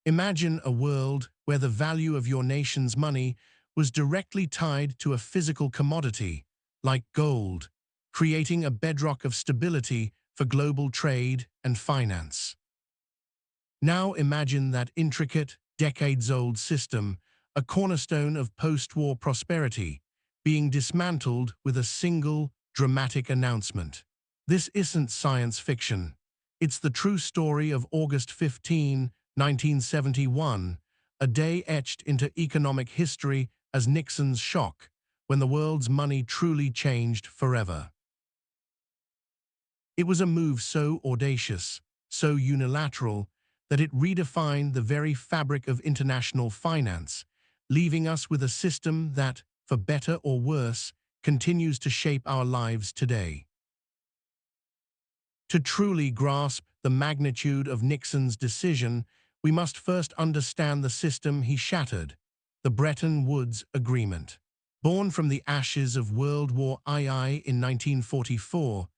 Imagine a world where the value of your nation's money was directly tied to a physical commodity, like gold, creating a bedrock of stability for global trade and finance. Now imagine that intricate, decades-old system, a cornerstone of post-war prosperity, being dismantled with a single, dramatic announcement. This isn't science fiction. It's the true story of August 15, 1971, a day etched into economic history as Nixon's shock, when the world's money truly changed forever. It was a move so audacious, so unilateral, that it redefined the very fabric of international finance, leaving us with a system that, for better or worse, continues to shape our lives today. To truly grasp the magnitude of Nixon's decision, we must first understand the system he shattered, the Bretton Woods Agreement. Born from the ashes of World War II in 1944,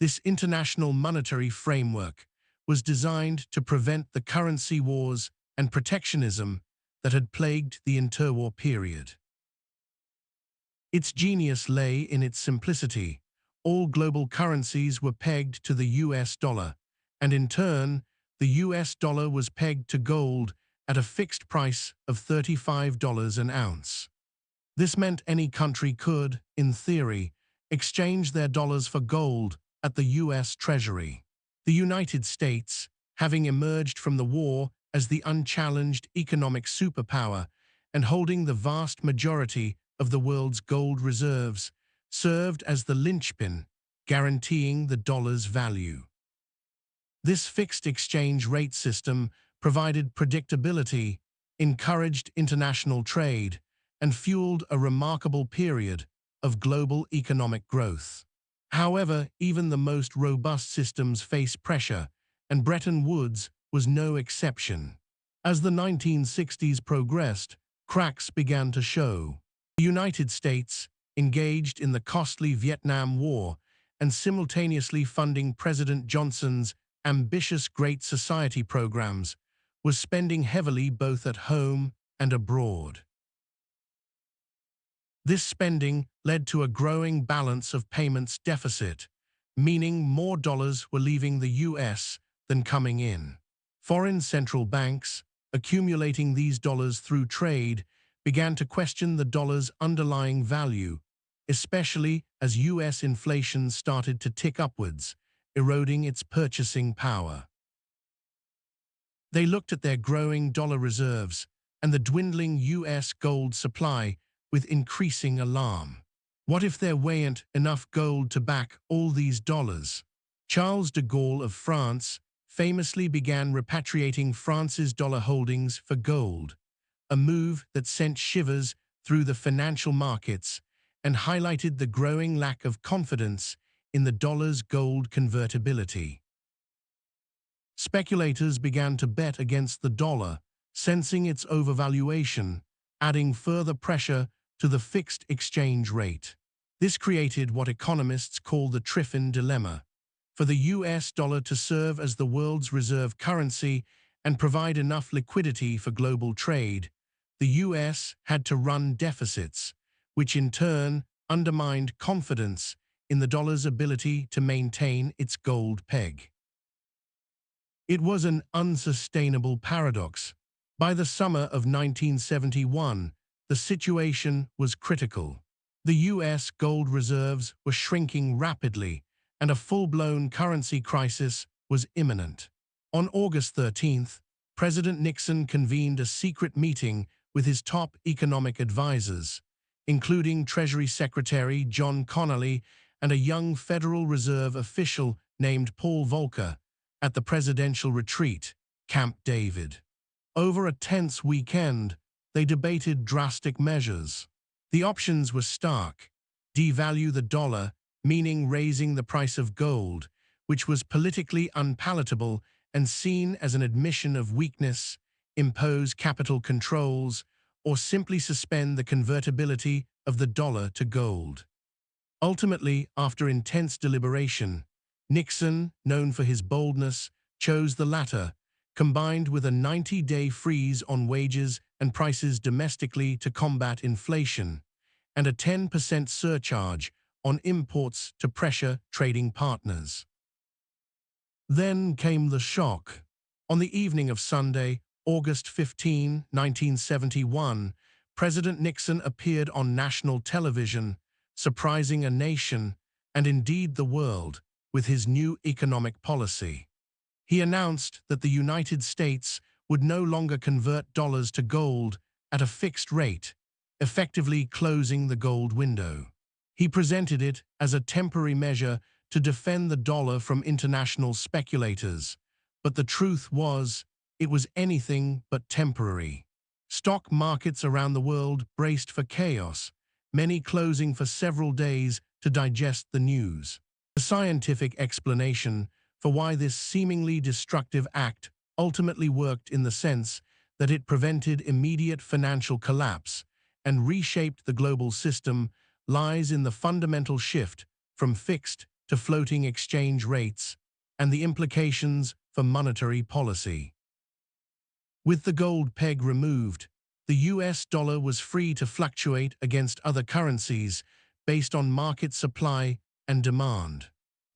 this international monetary framework was designed to prevent the currency wars and protectionism that had plagued the interwar period. Its genius lay in its simplicity. All global currencies were pegged to the US dollar, and in turn, the US dollar was pegged to gold at a fixed price of $35 an ounce. This meant any country could, in theory, exchange their dollars for gold at the US Treasury. The United States, having emerged from the war as the unchallenged economic superpower and holding the vast majority of the world's gold reserves, served as the linchpin, guaranteeing the dollar's value. This fixed exchange rate system provided predictability, encouraged international trade, and fueled a remarkable period of global economic growth. However, even the most robust systems face pressure, and Bretton Woods was no exception. As the 1960s progressed, cracks began to show. The United States, engaged in the costly Vietnam War and simultaneously funding President Johnson's ambitious Great Society programs, was spending heavily both at home and abroad. This spending led to a growing balance of payments deficit, meaning more dollars were leaving the US than coming in. Foreign central banks, accumulating these dollars through trade, began to question the dollar's underlying value, especially as US inflation started to tick upwards, eroding its purchasing power. They looked at their growing dollar reserves and the dwindling US gold supply with increasing alarm. What if there weren't enough gold to back all these dollars? Charles de Gaulle of France famously began repatriating France's dollar holdings for gold, a move that sent shivers through the financial markets and highlighted the growing lack of confidence in the dollar's gold convertibility. Speculators began to bet against the dollar, sensing its overvaluation, adding further pressure to the fixed exchange rate. This created what economists call the Triffin Dilemma. For the US dollar to serve as the world's reserve currency and provide enough liquidity for global trade, the US had to run deficits, which in turn undermined confidence in the dollar's ability to maintain its gold peg. It was an unsustainable paradox. By the summer of 1971, the situation was critical. The US gold reserves were shrinking rapidly, and a full-blown currency crisis was imminent. On August 13th, President Nixon convened a secret meeting with his top economic advisors, including Treasury Secretary John Connally and a young Federal Reserve official named Paul Volcker, at the presidential retreat, Camp David. Over a tense weekend, they debated drastic measures. The options were stark: devalue the dollar, meaning raising the price of gold, which was politically unpalatable and seen as an admission of weakness, impose capital controls, or simply suspend the convertibility of the dollar to gold. Ultimately, after intense deliberation, Nixon, known for his boldness, chose the latter, combined with a 90-day freeze on wages and prices domestically to combat inflation, and a 10% surcharge on imports to pressure trading partners. Then came the shock. On the evening of Sunday, August 15, 1971, President Nixon appeared on national television, surprising a nation, and indeed the world, with his new economic policy. He announced that the United States would no longer convert dollars to gold at a fixed rate, effectively closing the gold window. He presented it as a temporary measure to defend the dollar from international speculators, but the truth was, it was anything but temporary. Stock markets around the world braced for chaos, many closing for several days to digest the news. The scientific explanation for why this seemingly destructive act ultimately worked in the sense that it prevented immediate financial collapse and reshaped the global system lies in the fundamental shift from fixed to floating exchange rates and the implications for monetary policy. With the gold peg removed, the US dollar was free to fluctuate against other currencies based on market supply and demand.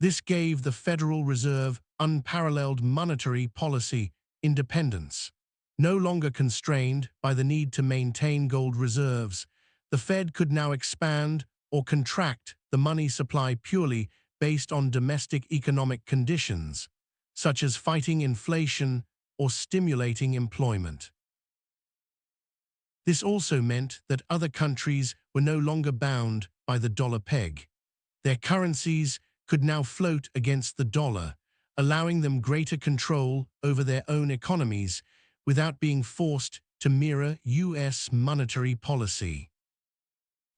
This gave the Federal Reserve unparalleled monetary policy independence. No longer constrained by the need to maintain gold reserves, the Fed could now expand or contract the money supply purely based on domestic economic conditions, such as fighting inflation or stimulating employment. This also meant that other countries were no longer bound by the dollar peg. Their currencies could now float against the dollar, allowing them greater control over their own economies without being forced to mirror US monetary policy.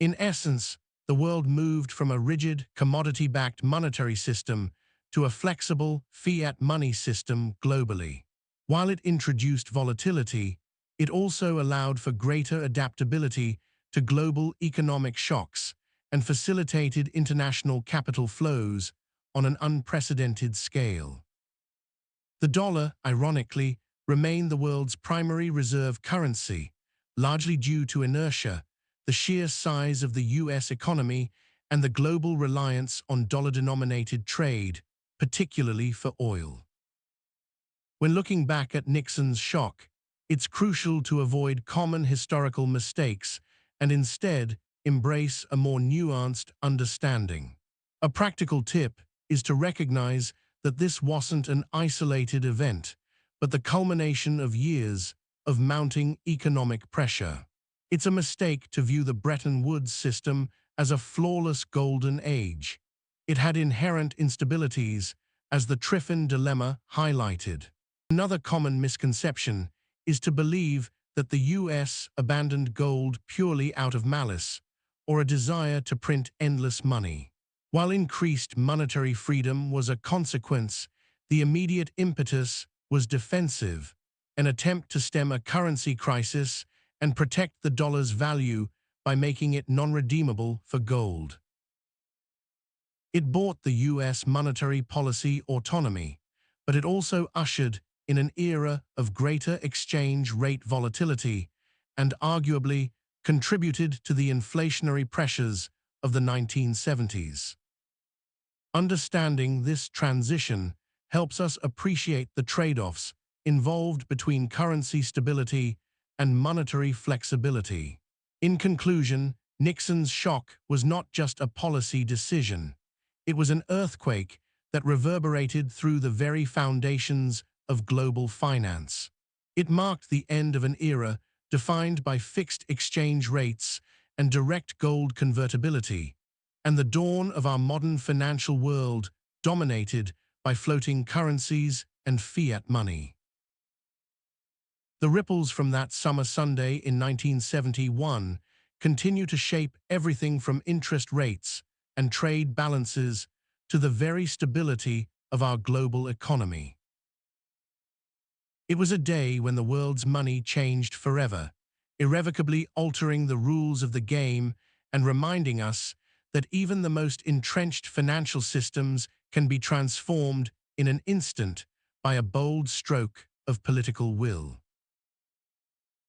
In essence, the world moved from a rigid, commodity-backed monetary system to a flexible, fiat money system globally. While it introduced volatility, it also allowed for greater adaptability to global economic shocks and facilitated international capital flows on an unprecedented scale. The dollar, ironically, remained the world's primary reserve currency, largely due to inertia, the sheer size of the US economy, and the global reliance on dollar-denominated trade, particularly for oil. When looking back at Nixon's shock, it's crucial to avoid common historical mistakes and instead embrace a more nuanced understanding. A practical tip is to recognize that this wasn't an isolated event, but the culmination of years of mounting economic pressure. It's a mistake to view the Bretton Woods system as a flawless golden age. It had inherent instabilities, as the Triffin Dilemma highlighted. Another common misconception is to believe that the US abandoned gold purely out of malice or a desire to print endless money. While increased monetary freedom was a consequence, the immediate impetus was defensive, an attempt to stem a currency crisis and protect the dollar's value by making it non-redeemable for gold. It bought the US monetary policy autonomy, but it also ushered in an era of greater exchange rate volatility and arguably contributed to the inflationary pressures of the 1970s. Understanding this transition helps us appreciate the trade-offs involved between currency stability and monetary flexibility. In conclusion, Nixon's shock was not just a policy decision. It was an earthquake that reverberated through the very foundations of global finance. It marked the end of an era defined by fixed exchange rates and direct gold convertibility, and the dawn of our modern financial world dominated by floating currencies and fiat money. The ripples from that summer Sunday in 1971 continue to shape everything from interest rates and trade balances to the very stability of our global economy. It was a day when the world's money changed forever, irrevocably altering the rules of the game and reminding us that even the most entrenched financial systems can be transformed in an instant by a bold stroke of political will.